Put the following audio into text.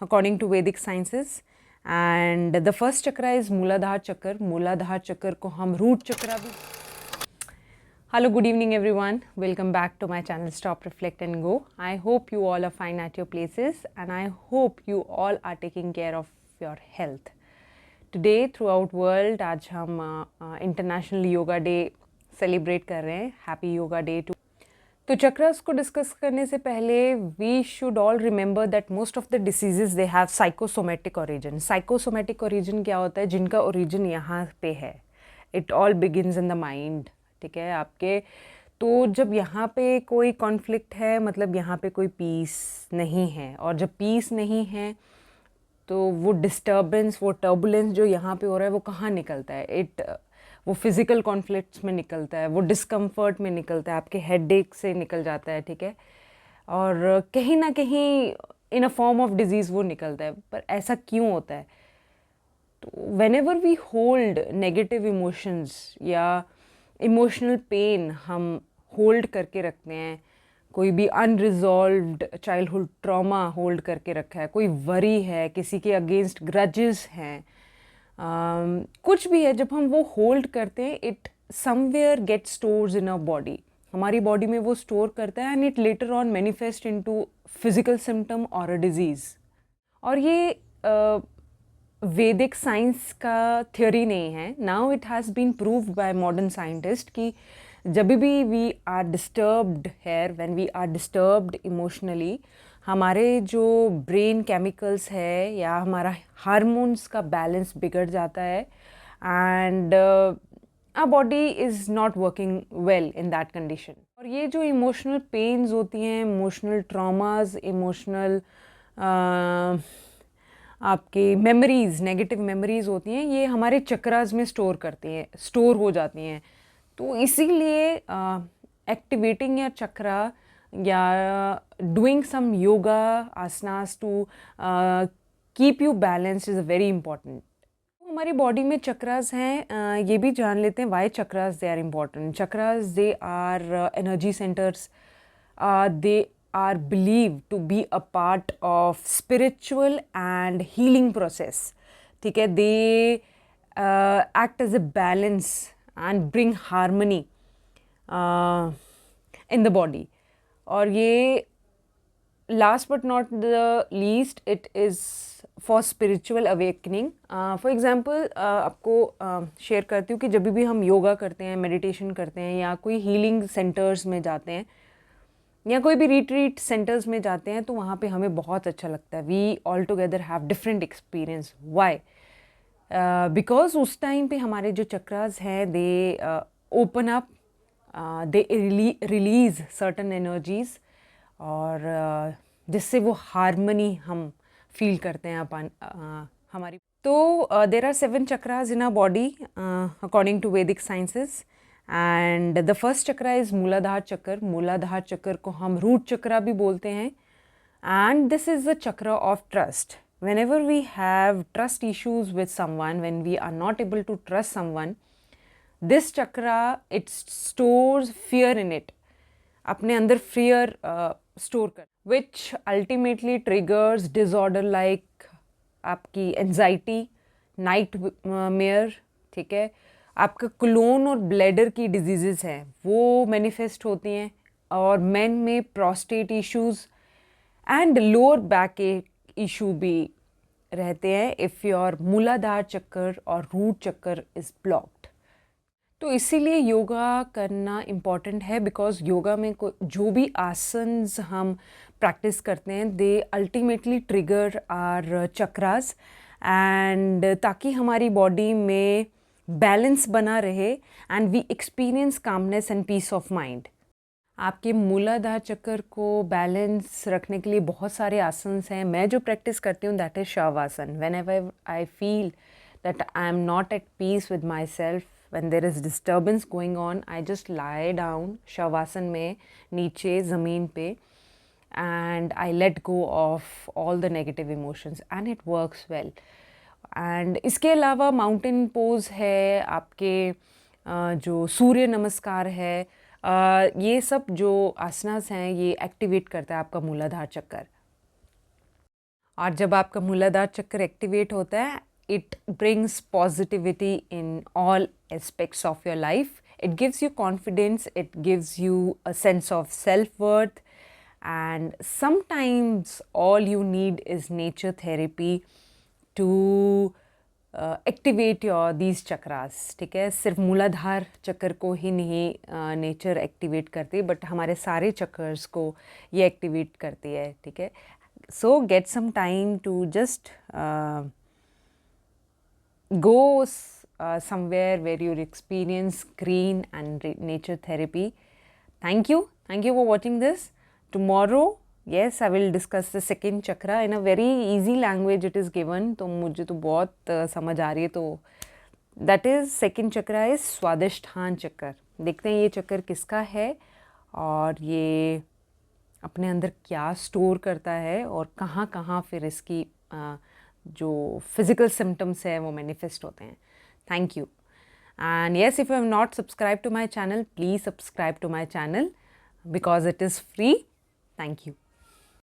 according to Vedic sciences. And the first chakra is Mooladhara chakra. Mooladhara chakra को हम root chakra भी. Hello, good evening everyone. Welcome back to my channel Stop, Reflect and Go. I hope you all are fine at your places and I hope you all are taking care of your health. Today throughout world आज हम International Yoga Day celebrate कर रहे हैं. Happy Yoga Day to. तो चक्रास को discuss करने से पहले we should all remember that most of the diseases they have psychosomatic origin. Psychosomatic origin क्या होता है? जिनका ओरिजिन यहाँ पे है. It all begins in the mind. ठीक है आपके. तो जब यहाँ पे कोई कॉन्फ्लिक्ट है मतलब यहाँ पे कोई पीस नहीं है, और जब पीस नहीं है तो वो डिस्टर्बेंस, वो टर्बुलेंस जो यहाँ पे हो रहा है वो कहाँ निकलता है? वो फिज़िकल कॉन्फ्लिक्ट्स में निकलता है, वो डिस्कम्फर्ट में निकलता है, आपके हेडेक से निकल जाता है. ठीक है. और कहीं ना कहीं in a form of disease वो निकलता है. पर ऐसा क्यों होता है? तो whenever we hold negative emotions या इमोशनल पेन हम होल्ड करके रखते हैं, कोई भी अनरिजॉल्व्ड चाइल्डहुड ट्रॉमा होल्ड करके रखा है, कोई वरी है, किसी के अगेंस्ट ग्रजेस हैं, कुछ भी है, जब हम वो होल्ड करते हैं it somewhere get stores in our body. हमारी बॉडी में वो स्टोर करता है and it later on manifest into physical symptom और अ डिजीज़. और ये वैदिक साइंस का थ्योरी नहीं है. Now it has been proved by modern scientist कि जब भी we are disturbed here, when we are disturbed emotionally, हमारे जो ब्रेन केमिकल्स है या हमारा हार्मोन्स का बैलेंस बिगड़ जाता है and our body is not working well in that condition. और ये जो इमोशनल पेन्स होती हैं, इमोशनल ट्रॉमास, इमोशनल आपकी मेमोरीज़, नेगेटिव मेमोरीज़ होती हैं, ये हमारे चक्रास में स्टोर हो जाती हैं. तो इसीलिए एक्टिवेटिंग योर चक्रा या doing some yoga asanas to keep you balanced is very important. हमारी बॉडी में चक्रास हैं, ये भी जान लेते हैं why chakras they are important. Chakras they are energy centres. They are believed to be a part of spiritual and healing process. ठीक है. They act as a balance and bring harmony in the body. और ये last but not the least, it is for spiritual awakening. For example, आपको share करती हूँ कि जब भी हम योगा करते हैं, मेडिटेशन करते हैं या कोई हीलिंग सेंटर्स में जाते हैं या कोई भी रिट्रीट सेंटर्स में जाते हैं तो वहाँ पे हमें बहुत अच्छा लगता है. We all together have different experience. Why? Because उस टाइम पे हमारे जो चक्रास हैं they open up, they release certain energies, और जिससे वो हारमनी हम फील करते हैं अपन हमारी. तो there are 7 chakras in our body according to Vedic sciences. And the first chakra is Muladhara chakra. मूलाधार चक्र को हम रूट चक्रा भी बोलते हैं. And this is the chakra of trust. Whenever we have trust issues with someone, when we are not able to trust someone, this chakra it stores fear in it. अपने अंदर fear store कर, which ultimately triggers disorder like आपकी anxiety, nightmare. ठीक है. आपका colon और bladder की diseases हैं वो मैनिफेस्ट होती हैं, और मेन में prostate issues and lower back issue भी रहते हैं इफ़ योर मूलाधार चक्र और रूट चक्र इज़ ब्लॉक्ड. तो इसीलिए योगा करना इम्पॉर्टेंट है. बिकॉज योगा में जो भी आसन्स हम प्रैक्टिस करते हैं they ultimately trigger our chakras, and ताकि हमारी बॉडी में बैलेंस बना रहे and we experience calmness and peace of mind. आपके मूलाधार चक्र को बैलेंस रखने के लिए बहुत सारे आसन्स हैं. मैं जो प्रैक्टिस करती हूँ that is shavasana. When ever I feel that I am not at peace with my self, when there is disturbance going on, I just lie down shavasana में नीचे ज़मीन पे and I let go of all the negative emotions and it works well. And इसके अलावा mountain pose है, आपके जो सूर्य नमस्कार है, ये सब जो आसनास हैं ये एक्टिवेट करता है आपका मूलाधार चक्र. और जब आपका मूलाधार चक्र एक्टिवेट होता है, it brings positivity in all aspects of your life. It gives you confidence, it gives you a sense of self worth, and sometimes all you need is nature therapy to activate your these chakras. ठीक है, सिर्फ मूलाधार चक्र को ही नहीं nature activate करती, but हमारे सारे चक्र्स को ये एक्टिवेट करती है. ठीक है, so get some time to just go somewhere where you experience green and nature therapy. Thank you for watching this. Tomorrow, yes, I will discuss the second chakra in a very easy language. It is given, तो मुझे तो बहुत समझ आ रही है. तो that is second chakra is स्वादिष्ठान चक्र. देखते हैं ये चक्र किसका है और ये अपने अंदर क्या स्टोर करता है और कहाँ कहाँ फिर इसकी जो फिजिकल सिम्टम्स है वो मैनिफेस्ट होते हैं. Thank you. And yes, if you have not subscribed to my channel, please subscribe to my channel because it is free. Thank you.